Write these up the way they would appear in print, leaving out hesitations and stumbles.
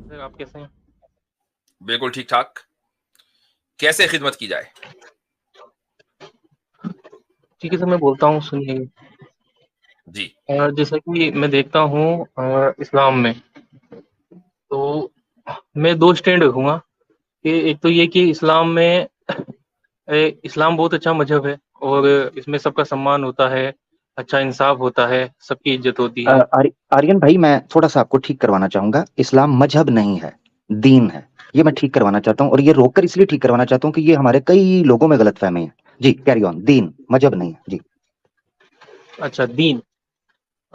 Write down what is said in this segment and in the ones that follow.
Sir आप कैसे हैं? बिल्कुल ठीक ठाक। कैसे खिदमत की जाए? ठीक है सर, मैं बोलता हूँ सुनिए। जी। जैसा कि मैं देखता हूँ इस्लाम में, तो मैं दो स्टैंड रखूंगा कि एक तो ये कि इस्लाम में इस्लाम बहुत अच्छा मजहब है और इसमें सबका सम्मान होता है, अच्छा इंसाफ होता है, सबकी इज्जत होती है। आर्यन भाई, मैं थोड़ा सा आपको ठीक करवाना चाहूंगा। इस्लाम मजहब नहीं है, दीन है। ये मैं ठीक करवाना चाहता हूँ, और ये रोककर इसलिए ठीक करवाना चाहता हूँ कि ये हमारे कई लोगों में गलतफहमी है। जी कैरी ऑन। दीन मजहब नहीं है जी। अच्छा दीन।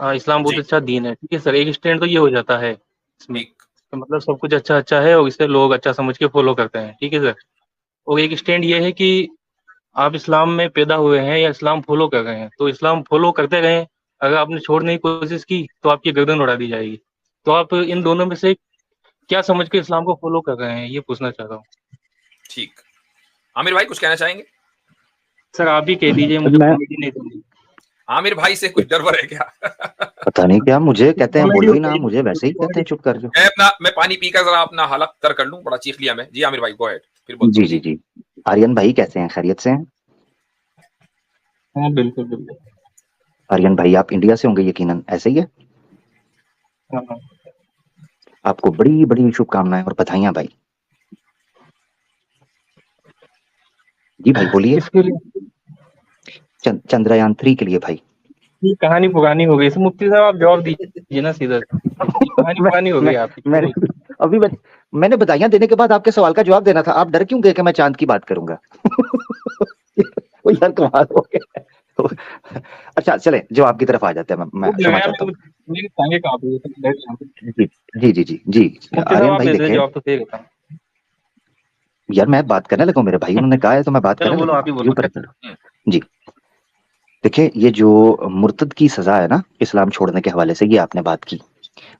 इस्लाम बहुत जी। अच्छा दीन है, ठीक है सर। एक स्टैंड तो ये हो जाता है इसमें ठीक। कि मतलब सब कुछ अच्छा अच्छा है और इसे लोग अच्छा समझ के फॉलो करते हैं, ठीक है सर। और एक स्टैंड ये है कि आप इस्लाम में पैदा हुए हैं या इस्लाम फॉलो कर रहे हैं, तो इस्लाम फॉलो करते रहें। अगर आपने छोड़ने की कोशिश की तो आपकी गर्दन उड़ा दी जाएगी। तो आप इन दोनों में से क्या समझ के इस्लाम को फॉलो कर रहे हैं, ये पूछना चाह रहा हूँ। ठीक। आमिर भाई कुछ कहना चाहेंगे? सर आप ही कह दीजिए, मुझे मैं कॉमेडी नहीं सुननी। आमिर भाई से कुछ डर वर है क्या? पता नहीं क्या, मुझे कहते हैं कॉमेडी बोलो ही ना, बताइए, मुझे वैसे ही कहते कॉमेडी। हैं चुप कर जो। मैं पानी पीकर जरा अपना हालत तर कर लूं, बड़ा चीख लिया मैं। जी आमिर भाई गो अहेड, फिर बोलता जी हूँ। जी जी। आर्यन भाई कैसे हैं, खैरियत से हैं? हाँ बिल्कुल बिल्कुल। आर्यन भाई आप इंडिया से होंगे यकीनन, ऐसे ही है? हाँ हाँ। आपको बड़ी बड़ी शुभकामनाएं और बधाइयां भाई। जी भाई बोलिए। किसके लिए? चंद्रयान 3 के लिए भाई। ये कहानी पुरानी हो गई सर। मुफ्ती साहब आप जवाब दीजिए ना सीधा सा। ये कहानी मैं पुरानी हो मैं गई आपकी, मैंने छोड़िए। अभी मैंने बधाइयां देने के बाद आपके सवाल का जवाब देना था। आप डर क्यों गए कि मैं चांद की बात करूंगा? वो यार कमाल हो गया। अच्छा चले, जवाब की तरफ आ जाते हैं। मैं वो क्षमा लगाया चाहता हूँ। मेरी टांगे कांप रही है सर। जी जी जी जी जी। मुफ्ती साहब आर्यन आप भाई दे दे देखे, जवाब तो सही रहता। यार मैं बात करने लगा, मेरे भाई उन्होंने कहा है तो मैं बात चलो करने बोलो, लगूंगा, आप ही क्यों बोलो। परेशान? जी। देखिए, ये जो मुर्तद की सजा है ना इस्लाम छोड़ने के हवाले से, ये आपने बात की,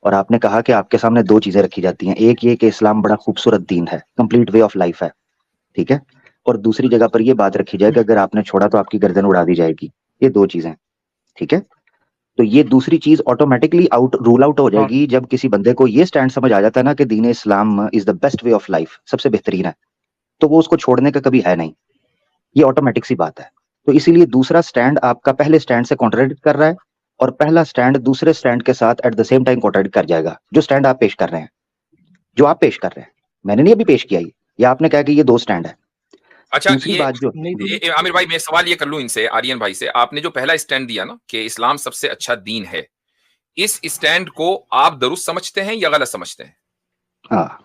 और आपने कहा कि आपके सामने दो चीजें रखी जाती हैं। एक ये कि इस्लाम बड़ा खूबसूरत दीन है, कंप्लीट वे ऑफ लाइफ है, ठीक है। और दूसरी जगह पर ये बात रखी जाए कि अगर आपने छोड़ा तो आपकी गर्दन उड़ा दी जाएगी। ये दो चीजें, ठीक है। तो ये दूसरी चीज ऑटोमेटिकली रूल आउट हो हाँ जाएगी जब किसी बंदे को ये स्टैंड समझ आ जाता है ना कि दीन Islam is the best way of life, सबसे बेहतरीन है, तो वो उसको छोड़ने का कभी है नहीं। ये ऑटोमेटिक सी बात है। तो इसीलिए दूसरा स्टैंड आपका पहले स्टैंड से कॉन्ट्राडिक्ट कर रहा है, और पहला स्टैंड दूसरे स्टैंड के साथ at the same time contradict कर जाएगा। जो स्टैंड आप पेश कर रहे हैं, जो आप पेश कर रहे हैं, मैंने नहीं अभी पेश किया ये, या आपने कहा कि ये दो स्टैंड है। अच्छा दूसरी ये बात जो नहीं जी, तो आमिर भाई मैं सवाल ये कर लूं इनसे, आर्यन भाई से। आपने जो पहला स्टैंड दिया ना कि इस्लाम सबसे अच्छा दीन है, इस स्टैंड को आप दुरुस्त समझते हैं या गलत समझते हैं? हाँ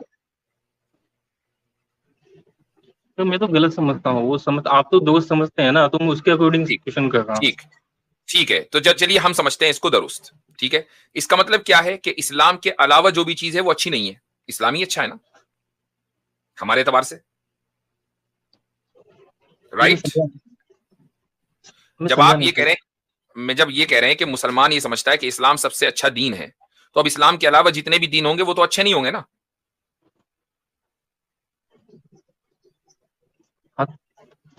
मैं तो गलत समझता हूँ। वो समझ आप तो दोस्त समझते हैं ना, तो मैं उसके अकॉर्डिंग ठीक। क्वेश्चन कर रहा हूँ। ठीक। ठीक है, तो चलिए हम समझते हैं इसको दुरुस्त। ठीक है, इसका मतलब क्या है कि इस्लाम के अलावा जो भी चीज है वो अच्छी नहीं है, इस्लाम ही अच्छा है ना हमारे एतबार से, ये मैं राइट? समझा, मैं जब समझा आप नहीं ये कह सर। रहे हैं, मैं जब ये कह रहे हैं कि मुसलमान ये समझता है कि इस्लाम सबसे अच्छा दीन है, तो अब इस्लाम के अलावा जितने भी दीन होंगे वो तो अच्छे नहीं होंगे ना? हाँ,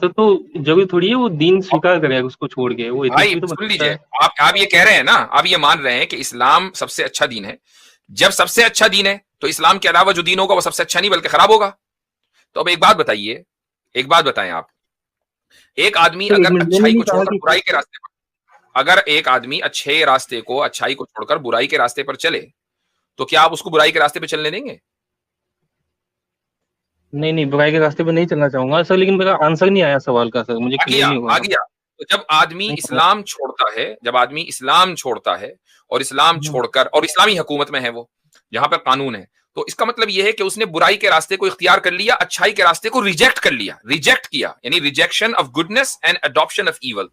तो जरूरी थोड़ी है वो दीन स्वीकार करेगा उसको छोड़ के, वो भाई एथिस्ट भी तो बन सुन सकता लीजिए, है। आप ये कह रहे हैं ना, आप ये मान रहे हैं कि इस्लाम सबसे अच्छा दीन है। जब सबसे अच्छा दीन है तो इस्लाम के अलावा जो दीन होगा वो सबसे अच्छा नहीं बल्कि खराब होगा। तो अब एक बात बताइए, एक बात बताएं आप, एक आदमी सर एक अगर मिनट, मैंने अच्छाई नहीं को कहा छोड़कर कि बुराई के रास्ते पर, अगर एक आदमी अच्छे रास्ते को, अच्छाई को छोड़कर बुराई के रास्ते पर चले, तो क्या आप उसको बुराई के रास्ते पर चलने देंगे? नहीं नहीं, बुराई के रास्ते पे नहीं चलना चाहूंगा सर, लेकिन मेरा आंसर नहीं आया सवाल का सर, मुझे आ क्लियर गया, नहीं आ हुआ। गया। तो जब आदमी नहीं समझ। इस्लाम छोड़ता है, जब आदमी इस्लाम छोड़ता है और इस्लाम छोड़कर, और इस्लामी हुकूमत में है वो, जहां पर कानून है, तो इसका मतलब यह है कि उसने बुराई के रास्ते को इख्तियार कर लिया, अच्छाई के रास्ते को रिजेक्ट कर लिया, रिजेक्ट किया, यानी rejection of goodness and adoption of evil.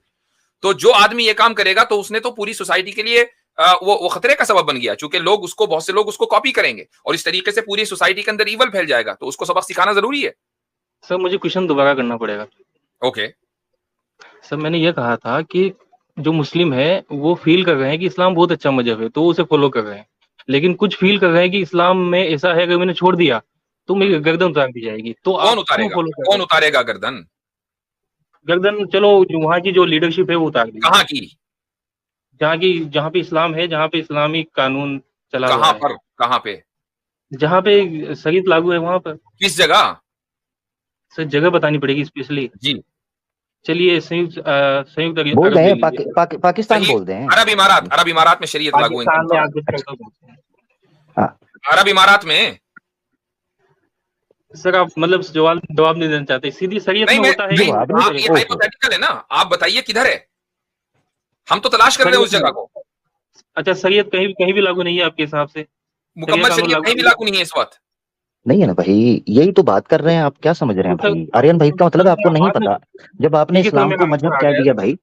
तो जो आदमी ये काम करेगा तो उसने तो पूरी सोसाइटी के लिए वो खतरे का सबब बन गया, क्योंकि लोग उसको, बहुत से लोग उसको कॉपी करेंगे और इस तरीके से पूरी सोसाइटी के अंदर ईवल फैल जाएगा। तो उसको सबक सिखाना जरूरी है। सर मुझे क्वेश्चन दोबारा करना पड़ेगा। ओके। सर मैंने ये कहा था कि जो मुस्लिम है वो फील कर रहे हैं कि इस्लाम बहुत अच्छा मजहब है, तो वो उसे फॉलो कर रहे हैं। लेकिन कुछ फील कर रहे हैं कि इस्लाम में ऐसा है, अगर मैंने छोड़ दिया तो मेरी गर्दन उतार दी जाएगी, तो कौन आप क्यों उतारेगा? फॉलो कर रहे कौन हैं? उतारेगा गर्दन? गर्दन चलो, जो वहाँ की जो लीडरशिप है वो उतार दी। कहाँ की? जहाँ पे इस्लाम है, जहाँ पे इस्लामी कानून चला हुआ कहां है। पर? कहां पे? जहाँ पे शरीयत लागू है वहाँ पर। किस जगह? सर जगह बतानी पड़ेगी स्पेशली। जी। चलिए संयुक्त बोल अरब रहे ले हैं लीजिए। पाकिस्तान सही। बोल रहे हैं। अरब इमारात में शरीयत लागू है इनके पाकिस्तान में आप मुताबिक। जिस तरह का बोलते हैं। हाँ, अरब इमारात में। सर आप मतलब जवाब नहीं देना चाहते, सीधी शरीयत नहीं में मैं होता है नहीं, कि जवाब नहीं आप दे, ये ओहो। हाइपोथेटिकल है ना, आप बताइए किधर है, हम तो तलाश कर रहे हैं शरीयत उस में। जगह को। अच्छा शरीयत कहीं कहीं भी लागू नहीं है आपके हिसाब से? शरिया मुकम्मल कानून शरीयत लागू कहीं भी नहीं है? लागू नहीं है इस वक्त। नहीं है ना भाई, यही तो बात कर रहे हैं। आप क्या समझ रहे तो हैं सर भाई? आर्यन भाई, इसका मतलब है आपको नहीं बाद में पता। जब आपने ठीक है सर, इस्लाम मेरा को मजहब आंसर आ कह गया। दिया भाई।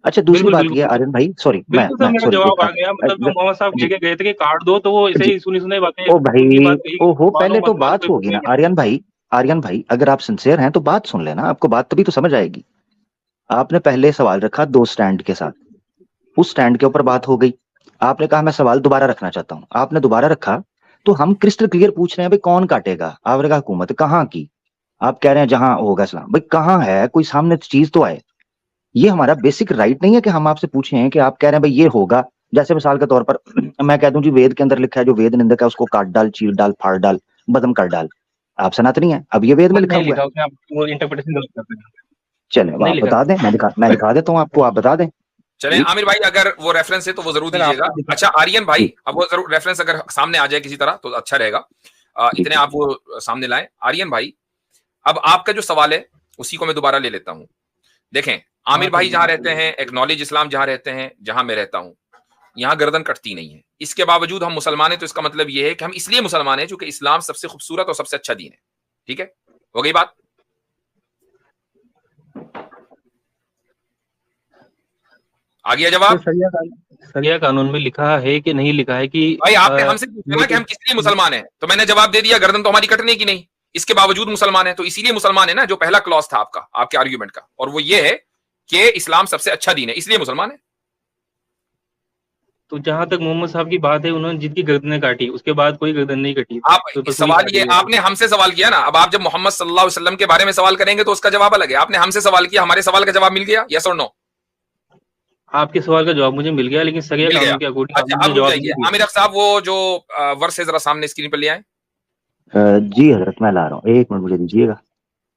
अच्छा, दूसरी बिल्कुल बात ये बिल्कुल आर्यन भाई, सॉरी, मैं बिल्कुल सर, मैं मेरा सॉरी जवाब एक आ गया। मतलब जो मोहम्मद साहब कह जी के गए थे कि काट दो, तो वो ऐसे जी। ही सुनी सुनाई बातें ओ उनकी भाई, बात कही कि ओहो, मानो पहले तो मत मानो बात कोई होगी फर्क ना नहीं पड़ता। आर्यन भाई। आर्यन भाई, अगर आप सिंसियर हैं तो बात सुन लेना, आपको बात तभी तो समझ आएगी। आपने पहले सवाल रखा दो स्टैंड के साथ, उस स्टैंड के ऊपर बात हो गई। आपने कहा मैं सवाल दोबारा रखना चाहता हूं, आपने दोबारा रखा। तो हम क्रिस्टल क्लियर पूछ रहे हैं भाई, कौन काटेगा? आपने कहा हुकूमत। कहाँ की? आप कह रहे हैं जहां होगा इस्लाम। भाई कहाँ है? कोई सामने चीज तो आए। ये हमारा बेसिक राइट नहीं है कि हम आपसे पूछें कि आप कह रहे हैं भाई ये होगा। जैसे मिसाल के तौर पर मैं कह दूं जी, वेद के अंदर लिखा है, जो वेद निंदक है उसको काट डाल, चीर डाल, फाड़ डाल, बदम कर डाल। आप सनातनी है, अब ये वेद में लिखा नहीं हुआ है। लिखा उसमें, आप वो इंटरप्रिटेशन गलत करते हैं। चले, अब नहीं आप लिखा बता सर। दें, मैं दिखा देता हूँ आपको, आप बता दें। चलें जी आमिर भाई, अगर वो रेफरेंस है तो वो जरूर सर दीजिएगा। आपको दिखा। अच्छा आर्यन भाई, जी अब वो जरूर रेफरेंस अगर सामने आ जाए किसी तरह तो अच्छा रहेगा। जी इतने जी आप वो सामने लाएं आर्यन भाई। अब आपका जो सवाल है उसी को मैं दोबारा ले लेता हूं। देखें, हाँ आमिर सर भाई जहां रहते हैं, एक्नॉलेज इस्लाम जहां रहते हैं, जहां मैं रहता हूं, यहां गर्दन कटती नहीं है। इसके बावजूद हम मुसलमान हैं, तो इसका मतलब यह है कि हम इसलिए मुसलमान हैं क्योंकि इस्लाम सबसे खूबसूरत और सबसे अच्छा दीन है। ठीक है, हो गई बात। आ गया सर जवाब। सरिया कानून में लिखा है कि नहीं लिखा है कि भाई आपने हमसे पूछा ना कि हम किस लिए मुसलमान हैं, तो मैंने जवाब दे दिया, गर्दन तो हमारी कटने की नहीं। इसके बावजूद मुसलमान है, तो इसीलिए मुसलमान है ना, जो पहला क्लॉज था आपका, आपके आर्ग्यूमेंट का, और वो ये है कि इस्लाम सबसे अच्छा दीन है, इसलिए मुसलमान है। तो जहां तक मोहम्मद साहब की बात है, उन्होंने जिनकी गर्दनें काटी उसके बाद कोई गर्दन नहीं कटी, आप तो बस वही सवाल, काटी ये है। आपने हमसे सवाल किया ना, अब आप जब मोहम्मद सल्लल्लाहु अलैहि वसल्लम के बारे में सवाल करेंगे तो उसका जवाब अलग है। आपने हमसे सवाल किया, हमारे सवाल का जवाब मिल गया, यस और नो? आपके सवाल का जवाब मुझे मिल गया, लेकिन सरिया मिल गया। कानून के अकॉर्डिंग अच्छा आपने अब मुझे रुक जवाब जाइए नहीं दिया। आमिर अख्तर साहब, वो जो वर्ष है जरा सामने स्क्रीन पर ले आए। जी हजरत, मैं ला रहा हूँ, एक मिनट मुझे दीजिएगा।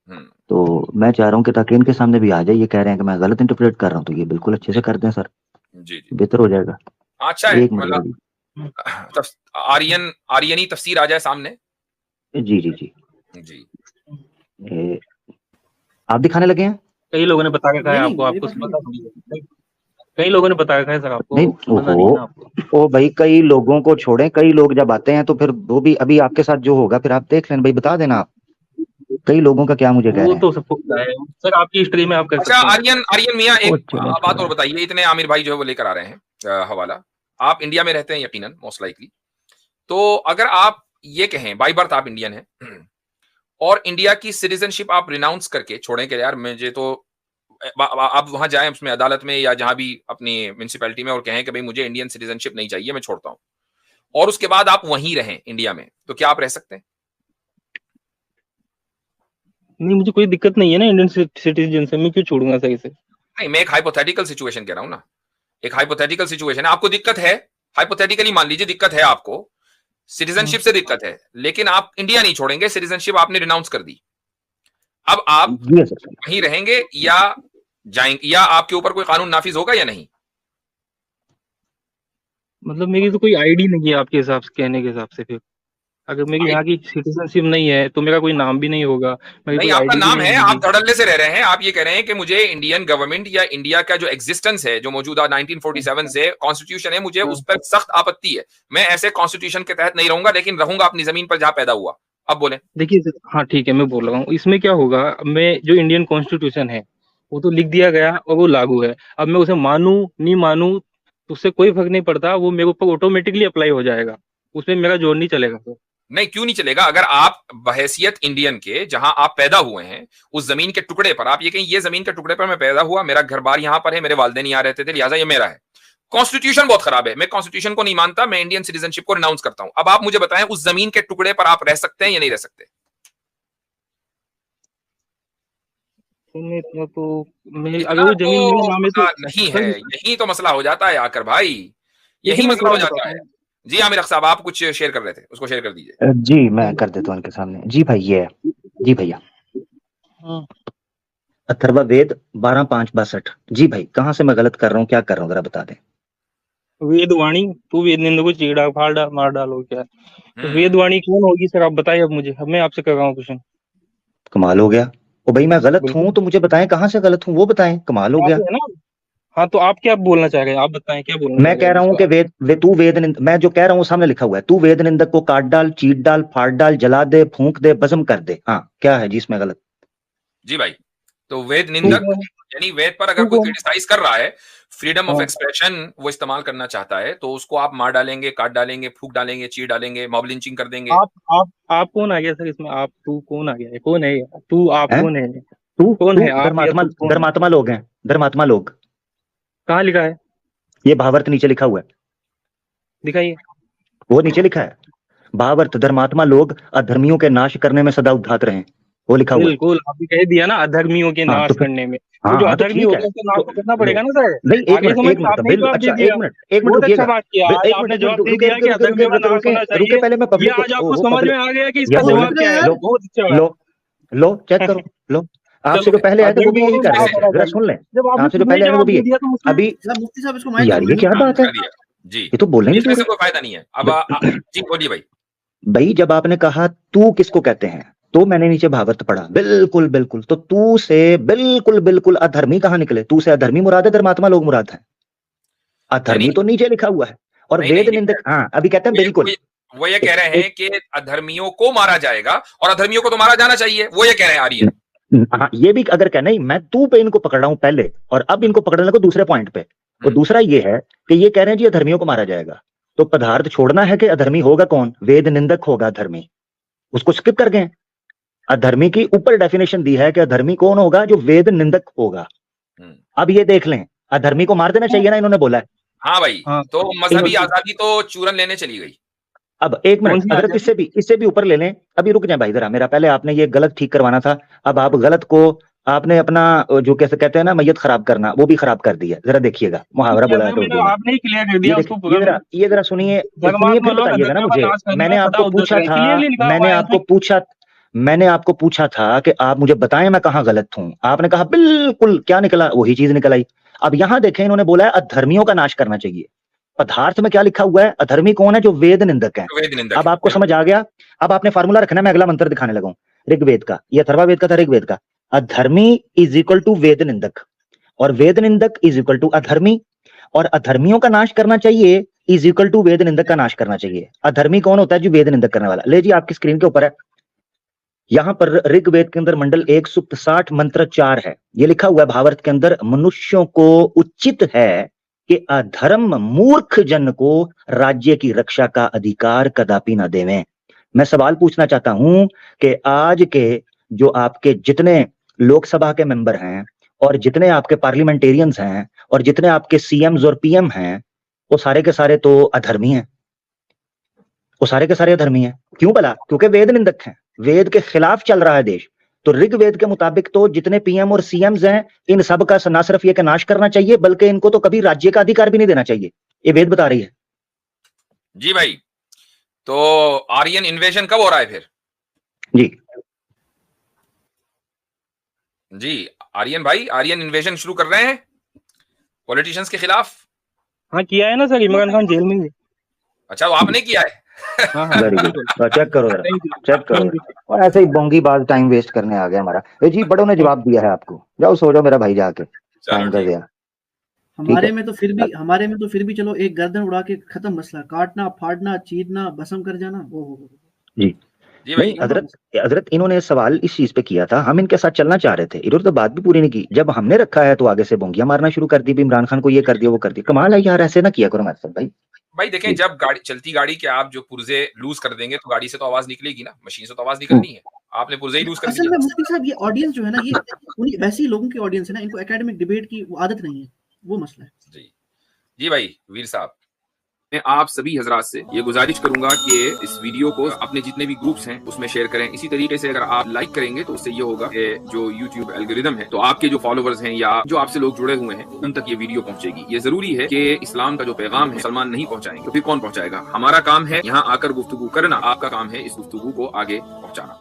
हम्म, तो मैं चाह रहा हूँ कि ताकि इनके सामने भी आ जाए। ये कह रहे हैं कि मैं गलत इंटरप्रेट कर रहा हूँ, तो ये बिल्कुल अच्छे से जी कर दें सर, जी जी। बेहतर हो जाएगा। अच्छा है, एक मिनट मतलब जरा आर्यनी तफसीर आ जाए सामने। जी जी जी। जी। ए, आप दिखाने लगे हैं? कई लोगों ने बता रखा है नहीं नहीं, आपको, मेरे आपको पास नहीं पता थोड़ी है। कई लोगों ने बता रखा है सर, नहीं। आपको पता ओहो, नहीं है ना आपको। ओ भाई, कई लोगों को छोड़ें, कई लोग जब आते हैं तो फिर वो भी अभी आपके साथ जो होगा फिर आप देख लेना भाई, बता देना आप। कई लोगों का क्या मुझे कह वो रहे हैं। तो सबको पता है सर, आपकी हिस्ट्री में आप कर अच्छा सकते हैं। आर्यन आर्यन मियाँ, ओ एक चले बात और छोड़ें। बताइए, इतने आमिर भाई जो है वो लेकर आ रहे हैं हवाला। आप इंडिया में रहते हैं यकीनन, मोस्ट लाइकली। तो अगर आप ये कहें बाई बर्थ आप इंडियन हैं और इंडिया की सिटीजनशिप आप रिनाउंस करके छोड़ें कि यार मुझे तो, आप वहां जाएं उसमें अदालत में या जहां भी अपनी म्यूनिसिपैलिटी में और कहें कि भाई मुझे इंडियन सिटीजनशिप नहीं चाहिए, मैं छोड़ता हूं, और उसके बाद आप वहीं रहें इंडिया में, तो क्या आप रह सकते हैं? नहीं मुझे कोई दिक्कत नहीं है ना इंडियन सिटीजन से, मैं क्यों छोड़ूंगा सही से। नहीं, मैं एक हाइपोथेटिकल सिचुएशन कह रहा हूं ना, एक हाइपोथेटिकल सिचुएशन है, आपको दिक्कत है, हाइपोथेटिकली मान लीजिए दिक्कत है आपको, सिटीजनशिप से दिक्कत है, लेकिन आप इंडिया नहीं छोड़ेंगे, सिटीजनशिप आपने रिनाउंस कर दी। अब आप जी सर। वहीं रहेंगे या जाएंगे, या आपके ऊपर कोई कानून नाफिज होगा या नहीं? मतलब मेरी तो कोई आईडी नहीं है आपके हिसाब से, कहने के हिसाब से फिर अगर मेरी यहाँ की सिटीजनशिप नहीं है तो मेरा कोई नाम भी नहीं होगा, मेरी नहीं, कोई आपका आईडी भी नाम नहीं है, आप होगी। धड़ल्ले से रह रहे हैं, आप ये कह रहे हैं कि मुझे इंडियन गवर्नमेंट या इंडिया का जो एग्जिस्टेंस है, जो मौजूदा 1947 से कॉन्स्टिट्यूशन है, मुझे उस पर सख्त आपत्ति है। मैं ऐसे कॉन्स्टिट्यूशन के तहत नहीं रहूंगा, लेकिन रहूंगा अपनी जमीन पर जहां पैदा हुआ। अब बोले। देखिए सर, हाँ ठीक है, मैं बोल रहा हूँ इसमें क्या होगा। अब मैं जो इंडियन कॉन्स्टिट्यूशन है वो तो लिख दिया गया और वो लागू है। अब मैं उसे मानूं नहीं मानूं तो उससे कोई फर्क नहीं पड़ता, वो मेरे ऊपर ऑटोमेटिकली अप्लाई हो जाएगा, उसमें मेरा जोर नहीं चलेगा सर। नहीं, क्यों नहीं चलेगा? अगर आप बहैसियत इंडियन के, जहां आप पैदा हुए हैं, उस जमीन के टुकड़े पर आप ये कहें ये जमीन के टुकड़े पर मैं पैदा हुआ, मेरा घर बार यहां पर है, मेरे वालिदैन यहाँ रहते थे, लिहाजा ये मेरा है। कॉन्स्टिट्यूशन बहुत खराब है, मैं कॉन्स्टिट्यूशन को नहीं मानता, मैं इंडियन सिटीजनशिप को रिनाउंस करता हूं। अब आप मुझे बताएं, उस जमीन के टुकड़े पर आप रह सकते हैं या नहीं रह सकते? मैं इतना तो मैं अगर इतना वो तो जमीन मेरे नाम है तो मसला नहीं है, सर। यही तो मसला हो जाता है आकर भाई, देखिए यही मैं मसला हो थोड़ा जाता बताता है। हूँ। जी आमिर साहब, आप कुछ शेयर कर रहे थे, उसको शेयर कर दीजिए। जी मैं कर देता हूँ उनके सामने। जी भाई ये है, जी भैया अथर्ववेद 12:5-62। जी भाई कहाँ से मैं गलत कर रहा हूँ, क्या कर रहा हूँ, जरा बता दें। वेदवाणी, तू वेद निंदा को चीड़ा फाड़ डाल मार डालो क्या? तो हम्म, वेदवाणी कौन होगी सर, आप बताइए अब मुझे, अब मैं आपसे कर रहा हूँ क्वेश्चन। कमाल हो गया। ओ भाई मैं गलत हूँ बिल्कुल तो मुझे बताएं कहाँ से गलत हूँ, वो बताएं, कमाल हो आप गया। है ना। हाँ तो आप क्या बोलना चाह रहे हैं, आप बताएं क्या बोलना चाह मैं रहे हैं कह अब रहा हूँ इसको कि आप। तू वेद निंद, मैं जो कह रहा हूँ सामने लिखा हुआ है, तू वेद निंदक को काट डाल, चीट डाल, फाड़ डाल, जला दे, फूंक दे, भस्म कर दे। हाँ क्या है जी इसमें गलत? जी भाई, तो वेद तू जी निंदक कौन है? यानी वेद पर अगर तू कोई कौन है? क्रिटिसाइज कर रहा है, फ्रीडम ऑफ हाँ एक्सप्रेशन वो इस्तेमाल करना चाहता है, तो उसको आप मार डालेंगे, काट डालेंगे, फूक डालेंगे, चीर डालेंगे, मॉब लिंचिंग कर देंगे। आप कौन आ गया सर इसमें, आप तू कौन आ गया है, कौन है ये? तू आप है। कौन है? तू कौन तू है आप या धर्मात्मा, तू कौन है? धर्मात्मा लोग हैं, धर्मात्मा लोग। कहाँ लिखा है? ये भावार्थ नीचे लिखा हुआ है, दिखाइए। वो नीचे लिखा है भावार्थ, धर्मात्मा लोग अधर्मियों के नाश करने में सदा उद्धात रहे, वो लिखा हुआ है। बिल्कुल आपने कह दिया ना, अधर्मियों के हाँ तो नाश फिर, करने में, तो हाँ जो हाँ तो अधर्मी ठीक हो है। गया उसका नाश तो तो करना लो, पड़ेगा ना सर। नहीं एक आगे मिनट समझ एक मिनट आपने ही बिल, जवाब दे अच्छा दिया। एक मिनट बहुत अच्छा रुकिएगा। बात किया, आज एक आपने मिनट जवाब दे रुके दिया रुके कि रुके रुके अधर्मियों का रुके नाश रुके होना रुके चाहिए। पहले मैं ये पब्लिक को, आज आपको ओहो समझ में पब्लिक, आ गया कि ये इसका बोल जवाब क्या है, लो, बहुत अच्छा बात। लो, लो चेक करो, लो। आपसे चलो जो पहले आए थे वो भी अधर्मियों यही को कर रहे नाश थे, जैसे होना जरा चाहिए, सुन लें। जब आपने आपसे जो खुद ने पहले आए थे वो जवाब भी दे है। दिया तो मुझसे अभी साहब मुफ्ती साहब इसको माइक यार दो, ये क्या बात है, कर दिया जी, ये तो बोलने नहीं इसमें दे से रहे। कोई फायदा नहीं है अब। जी बोलिए भाई। भाई जब आपने कहा तू किसको कहते हैं, तो मैंने नीचे भावार्थ पढ़ा, बिल्कुल बिल्कुल, तो तू से बिल्कुल बिल्कुल अधर्मी कहाँ निकले, तू से अधर्मी मुराद है, धर्मात्मा लोग मुराद है। यानी अधर्मी तो नीचे लिखा हुआ है, और नहीं वेद नहीं, निंदक, हाँ अभी कहते हैं वो ये वो बिल्कुल। ये वो ये कह एक, रहे हैं एक, कि अधर्मियों को मारा जाएगा और अधर्मियों को तो मारा जाना चाहिए, वो ये कह रहे हैं आर्यन। हाँ ये भी अगर कह, नहीं मैं तू पे इनको पकड़ रहा हूं पहले, और अब इनको पकड़ने लगो दूसरे पॉइंट पे। और दूसरा ये है कि ये कह रहे हैं जी अधर्मियों को मारा जाएगा, तो पदार्थ छोड़ना है कि अधर्मी होगा कौन, वेद निंदक होगा अधर्मी, उसको स्किप कर गए। अधर्मी की ऊपर डेफिनेशन दी है कि अधर्मी कौन होगा, जो वेद निंदक होगा। हम्म, अब ये देख लें, अधर्मी को मार देना चाहिए ना, इन्होंने बोला है। हाँ भाई, हाँ तो इन्होंने, मजहबी आजादी तो चूरन लेने चली गई। अब एक कौन मिनट सी हजरत आजादी? इससे भी ऊपर ले लें। अभी रुक जाए भाई जरा, मेरा पहले आपने ये गलत ठीक करवाना था, अब आप गलत को, आपने अपना जो कैसे कहते हैं ना मैयत खराब करना, वो भी खराब कर दिया। जरा देखिएगा, मुहावरा बोला करना है तो मैंने, उर्दू में। आपने ही क्लियर कर ये दिया उसको देखिए, पूरा मैंने। ये जरा सुनिए, सुनिए धर्मात्मा फिर लोग बताइएगा ना अधर्मियों का मुझे। नाश करने में सदा उद्यत रहे, क्लियरली लिखा हुआ है इसमें। मैंने आपको पूछा था कि आप मुझे बताएं मैं कहाँ गलत हूं, आपने कहा बिल्कुल, क्या निकला, वही चीज निकल आई। अब यहां देखें, इन्होंने बोला है अधर्मियों का नाश करना चाहिए, पदार्थ में क्या लिखा हुआ है, अधर्मी कौन है, जो वेद निंदक है। वेद निंदक अब है, आपको समझ बिल्कुल। आ गया। अब आपने फार्मूला रखना, मैं अगला मंत्र दिखाने लगा हूं, ऋग्वेद का, ये अथर्ववेद का था, ऋग्वेद का। अधर्मी इज इक्वल टू वेद निंदक, और वेद निंदक इज इक्वल टू अधर्मी, और अधर्मियों का नाश करना चाहिए इज इक्वल टू वेद निंदक का नाश करना चाहिए। अधर्मी कौन होता है, जो वेद निंदक करने वाला। ले जी आपकी स्क्रीन के ऊपर है, यहां पर ऋग्वेद के अंदर मंडल 1 सूक्त 60 मंत्र 4 है, ये लिखा हुआ है भावार्थ के अंदर, मनुष्यों को उचित है कि अधर्म मूर्ख जन को राज्य की रक्षा का अधिकार कदापि ना देवें। मैं सवाल पूछना चाहता हूं कि आज के जो आपके जितने लोकसभा के मेंबर हैं, और जितने आपके पार्लियामेंटेरियंस हैं, और जितने आपके सीएम्स और पीएम हैं, वो सारे के सारे तो अधर्मी हैं, वो सारे के सारे अधर्मी हैं। क्यों भला? क्योंकि वेद निंदक हैं, वेद के खिलाफ चल रहा है देश। तो ऋग्वेद के मुताबिक तो जितने पीएम और सीएम्स हैं, इन सब का ना सिर्फ ये कि नाश करना चाहिए, बल्कि इनको तो कभी राज्य का अधिकार भी नहीं देना चाहिए, ये वेद बता रही है। जी भाई, तो आर्यन इन्वेजन कब हो रहा है फिर? जी जी आर्यन भाई, आर्यन इन्वेजन शुरू कर रहे हैं पॉलिटिशियंस के खिलाफ। हाँ किया है ना सर, इमरान खान जेल में ही है। अच्छा, वो आपने किया है? हाँ हाँ वेरी गुड, बिल्कुल। चेक करो जरा, थैंक यू। चेक करो थैंक यू। जरा। और ऐसे ही बोंगी बाज टाइम वेस्ट करने आ गया हमारा। ए जी बड़ों ने जवाब दिया है आपको, जाओ सो जाओ मेरा भाई जाके, चलो टाइम का ठीक। दिया। ठीक हमारे है, में तो फिर भी चलो एक गर्दन उड़ा के खत्म मसला, काटना फाड़ना चीरना भस्म कर जाना, वो जी जी नहीं भाई, हजरत, हजरत इन्होंने सवाल इस चीज पे किया था, हम इनके साथ चलना चाह रहे थे, इन्होंने तो बात भी पूरी नहीं की। जब हमने रखा है तो आगे से बोंगियां मारना शुरू कर दी, भी इमरान खान को ये कर दिया वो कर दिया। कमाल है यार, ऐसे ना किया करो मेरे साथ भाई। भाई देखें, जी जब गाड़ी चलती गाड़ी के आप जो पुर्जे लूज कर देंगे तो गाड़ी से तो आवाज निकलेगी ना, मशीन से तो आवाज हम्म, निकलनी है। आपने पुर्जे ही लूज कर असल दिए। में मुफ्ती साहब ये ऑडियंस जो है ना, ये उन्हीं वैसे ही लोगों की ऑडियंस है ना, इनको एकेडमिक डिबेट की वो आदत नहीं है, वो मसला है। जी जी भाई वीर साहब। मैं आप सभी हजरात से ये गुजारिश करूंगा कि इस वीडियो को अपने जितने भी ग्रुप्स हैं उसमें शेयर करें। इसी तरीके से अगर आप लाइक करेंगे तो उससे ये होगा कि जो यूट्यूब एल्गोरिदम है तो आपके जो फॉलोवर्स हैं या जो आपसे लोग जुड़े हुए हैं उन तक ये वीडियो पहुंचेगी। ये जरूरी है कि इस्लाम का जो पैगाम है मुसलमान नहीं पहुंचाएंगे तो फिर कौन पहुंचाएगा? हमारा काम है यहाँ आकर गुफ्तगू करना, आपका काम है इस गुफ्तगू को आगे पहुंचाना।